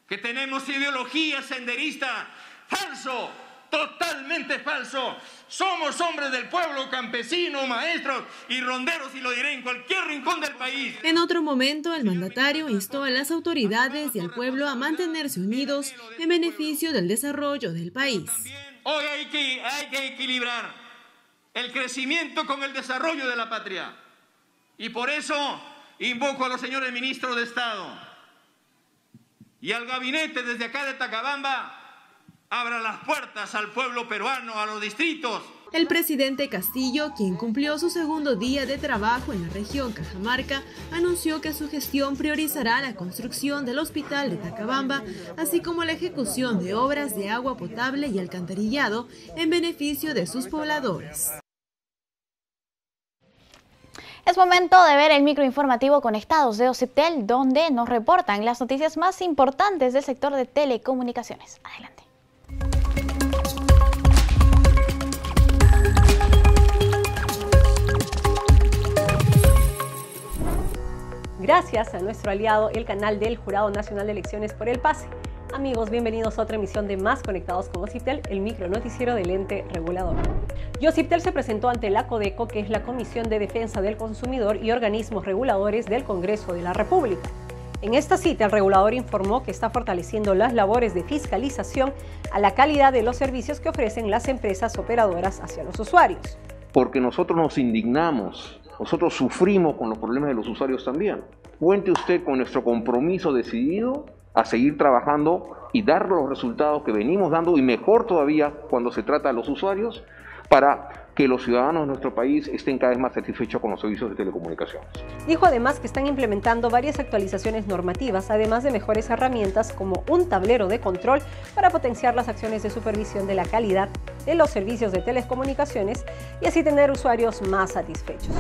que tenemos ideología senderista, falso, totalmente falso. Somos hombres del pueblo, campesinos, maestros y ronderos, y lo diré en cualquier rincón del país. En otro momento, el mandatario instó a las autoridades y al pueblo a mantenerse unidos en beneficio del desarrollo del país. Hoy hay que equilibrar el crecimiento con el desarrollo de la patria. Y por eso invoco a los señores ministros de Estado y al gabinete desde acá de Tacabamba, abra las puertas al pueblo peruano, a los distritos. El presidente Castillo, quien cumplió su segundo día de trabajo en la región Cajamarca, anunció que su gestión priorizará la construcción del hospital de Tacabamba, así como la ejecución de obras de agua potable y alcantarillado en beneficio de sus pobladores. Es momento de ver el microinformativo Conectados de OCIPTEL, donde nos reportan las noticias más importantes del sector de telecomunicaciones. Adelante. Gracias a nuestro aliado, el canal del Jurado Nacional de Elecciones, por el pase. Amigos, bienvenidos a otra emisión de Más Conectados con OCIPTEL, el micronoticiero del ente regulador. OCIPTEL se presentó ante la Codeco, que es la Comisión de Defensa del Consumidor y organismos reguladores del Congreso de la República. En esta cita, el regulador informó que está fortaleciendo las labores de fiscalización a la calidad de los servicios que ofrecen las empresas operadoras hacia los usuarios. Porque nosotros nos indignamos, nosotros sufrimos con los problemas de los usuarios también. Cuente usted con nuestro compromiso decidido a seguir trabajando y dar los resultados que venimos dando, y mejor todavía cuando se trata de los usuarios, para que los ciudadanos de nuestro país estén cada vez más satisfechos con los servicios de telecomunicaciones. Dijo además que están implementando varias actualizaciones normativas, además de mejores herramientas como un tablero de control para potenciar las acciones de supervisión de la calidad de los servicios de telecomunicaciones y así tener usuarios más satisfechos.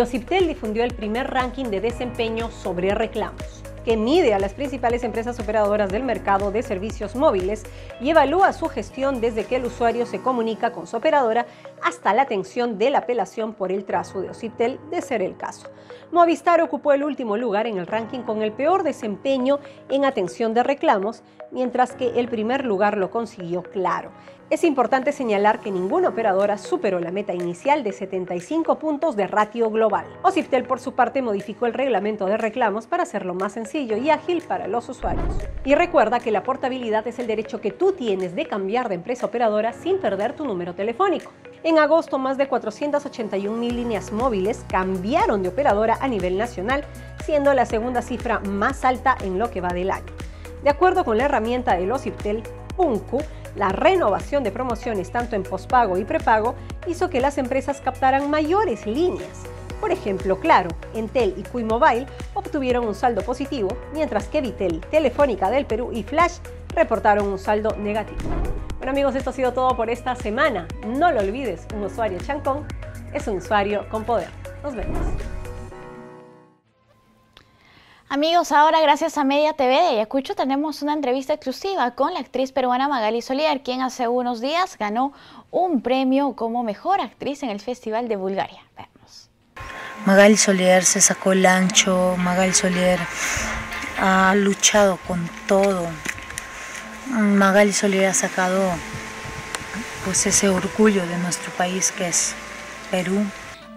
OCIPTEL difundió el primer ranking de desempeño sobre reclamos, que mide a las principales empresas operadoras del mercado de servicios móviles y evalúa su gestión desde que el usuario se comunica con su operadora hasta la atención de la apelación por el trazo de OCIPTEL, de ser el caso. Movistar ocupó el último lugar en el ranking con el peor desempeño en atención de reclamos, mientras que el primer lugar lo consiguió Claro. Es importante señalar que ninguna operadora superó la meta inicial de 75 puntos de ratio global. OCIPTEL, por su parte, modificó el reglamento de reclamos para hacerlo más sencillo y ágil para los usuarios. Y recuerda que la portabilidad es el derecho que tú tienes de cambiar de empresa operadora sin perder tu número telefónico. En agosto, más de 481.000 líneas móviles cambiaron de operadora a nivel nacional, siendo la segunda cifra más alta en lo que va del año. De acuerdo con la herramienta del OCIPTEL, PUNCU, la renovación de promociones tanto en pospago y prepago hizo que las empresas captaran mayores líneas. Por ejemplo, Claro, Entel y Cuy Mobile obtuvieron un saldo positivo, mientras que Vitel, Telefónica del Perú y Flash reportaron un saldo negativo. Bueno amigos, esto ha sido todo por esta semana. No lo olvides, un usuario chancón es un usuario con poder. Nos vemos. Amigos, ahora gracias a Media TV de Ayacucho tenemos una entrevista exclusiva con la actriz peruana Magali Solier, quien hace unos días ganó un premio como mejor actriz en el Festival de Bulgaria. Veamos. Magali Solier se sacó el ancho, Magali Solier ha luchado con todo. Magali Solier ha sacado pues ese orgullo de nuestro país que es Perú.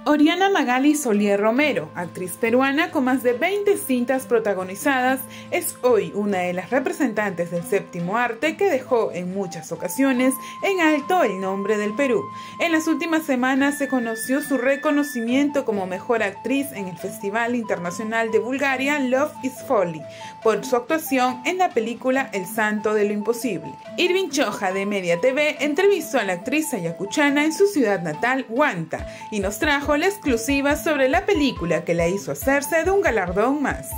Oriana Magali Solier Romero, actriz peruana con más de 20 cintas protagonizadas, es hoy una de las representantes del séptimo arte que dejó en muchas ocasiones en alto el nombre del Perú. En las últimas semanas se conoció su reconocimiento como mejor actriz en el Festival Internacional de Bulgaria Love is Folly por su actuación en la película El Santo de lo Imposible. Irving Choja de Media TV entrevistó a la actriz ayacuchana en su ciudad natal, Huanta, y nos trajo la exclusiva sobre la película que la hizo hacerse de un galardón más.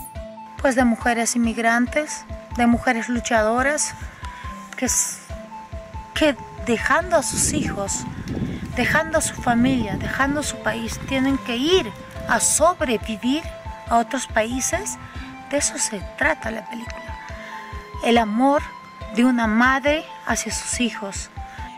Pues de mujeres inmigrantes, de mujeres luchadoras, que dejando a sus hijos, dejando a su familia, dejando su país, tienen que ir a sobrevivir a otros países. De eso se trata la película. El amor de una madre hacia sus hijos.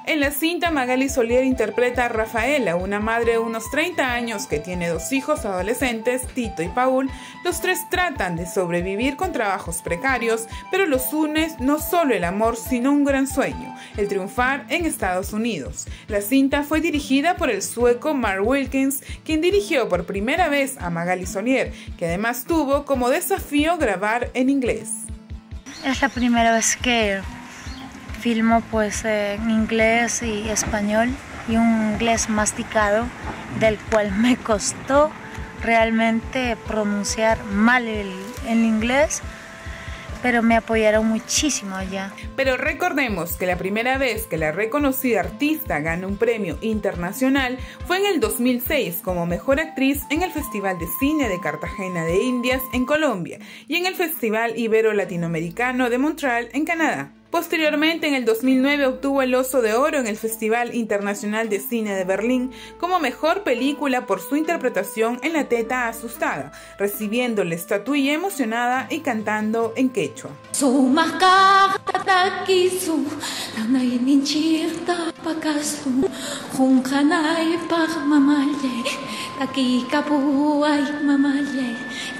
En la cinta, Magali Solier interpreta a Rafaela, una madre de unos 30 años que tiene 2 hijos adolescentes, Tito y Paul. Los 3 tratan de sobrevivir con trabajos precarios, pero los une no solo el amor, sino un gran sueño, el triunfar en Estados Unidos. La cinta fue dirigida por el sueco Mark Wilkins, quien dirigió por primera vez a Magali Solier, que además tuvo como desafío grabar en inglés. Es la primera vez que filmo pues en inglés y español, y un inglés masticado del cual me costó realmente pronunciar mal el inglés, pero me apoyaron muchísimo allá. Pero recordemos que la primera vez que la reconocida artista gana un premio internacional fue en el 2006 como mejor actriz en el Festival de Cine de Cartagena de Indias en Colombia y en el Festival Ibero-Latinoamericano de Montreal en Canadá. Posteriormente, en el 2009 obtuvo el Oso de Oro en el Festival Internacional de Cine de Berlín como mejor película por su interpretación en La Teta Asustada, recibiendo la estatuilla emocionada y cantando en quechua.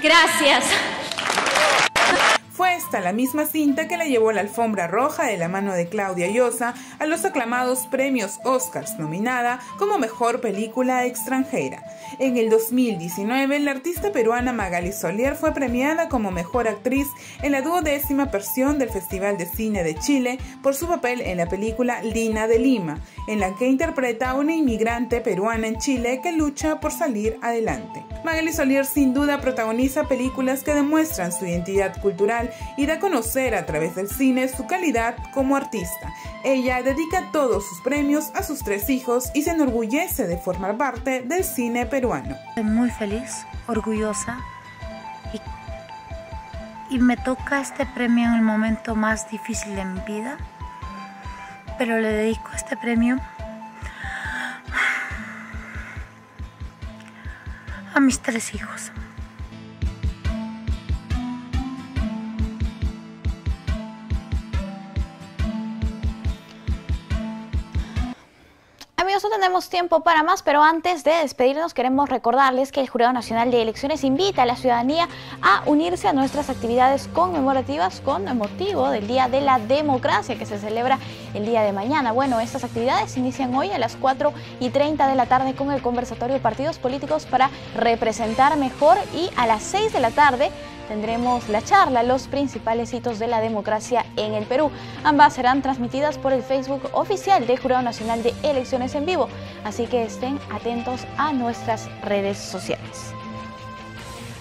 Gracias. Fue esta la misma cinta que la llevó a la alfombra roja de la mano de Claudia Llosa a los aclamados premios Oscars, nominada como Mejor Película Extranjera. En el 2019, la artista peruana Magali Solier fue premiada como Mejor Actriz en la 12ª versión del Festival de Cine de Chile por su papel en la película Lina de Lima, en la que interpreta a una inmigrante peruana en Chile que lucha por salir adelante. Magali Solier sin duda protagoniza películas que demuestran su identidad cultural y da a conocer a través del cine su calidad como artista. Ella dedica todos sus premios a sus 3 hijos y se enorgullece de formar parte del cine peruano. Estoy muy feliz, orgullosa y me toca este premio en el momento más difícil de mi vida, pero le dedico este premio a mis 3 hijos. Amigos, no tenemos tiempo para más, pero antes de despedirnos queremos recordarles que el Jurado Nacional de Elecciones invita a la ciudadanía a unirse a nuestras actividades conmemorativas con motivo del Día de la Democracia que se celebra el día de mañana. Bueno, estas actividades inician hoy a las 4:30 de la tarde con el conversatorio de partidos políticos para representar mejor, y a las 6 de la tarde tendremos la charla Los principales hitos de la democracia en el Perú. Ambas serán transmitidas por el Facebook oficial del Jurado Nacional de Elecciones en vivo, así que estén atentos a nuestras redes sociales.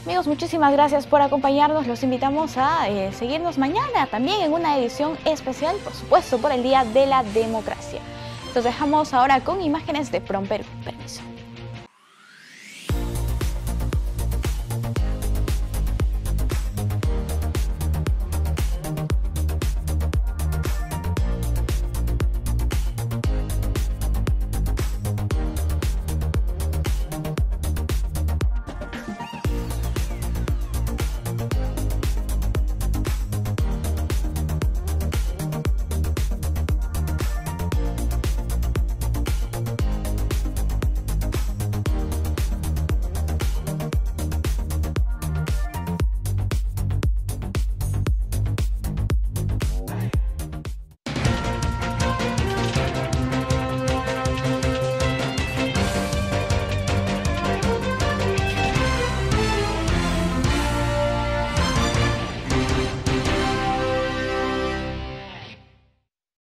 Amigos, muchísimas gracias por acompañarnos. Los invitamos a seguirnos mañana también en una edición especial, por supuesto, por el Día de la Democracia. Los dejamos ahora con imágenes de PROM Perú. Permiso.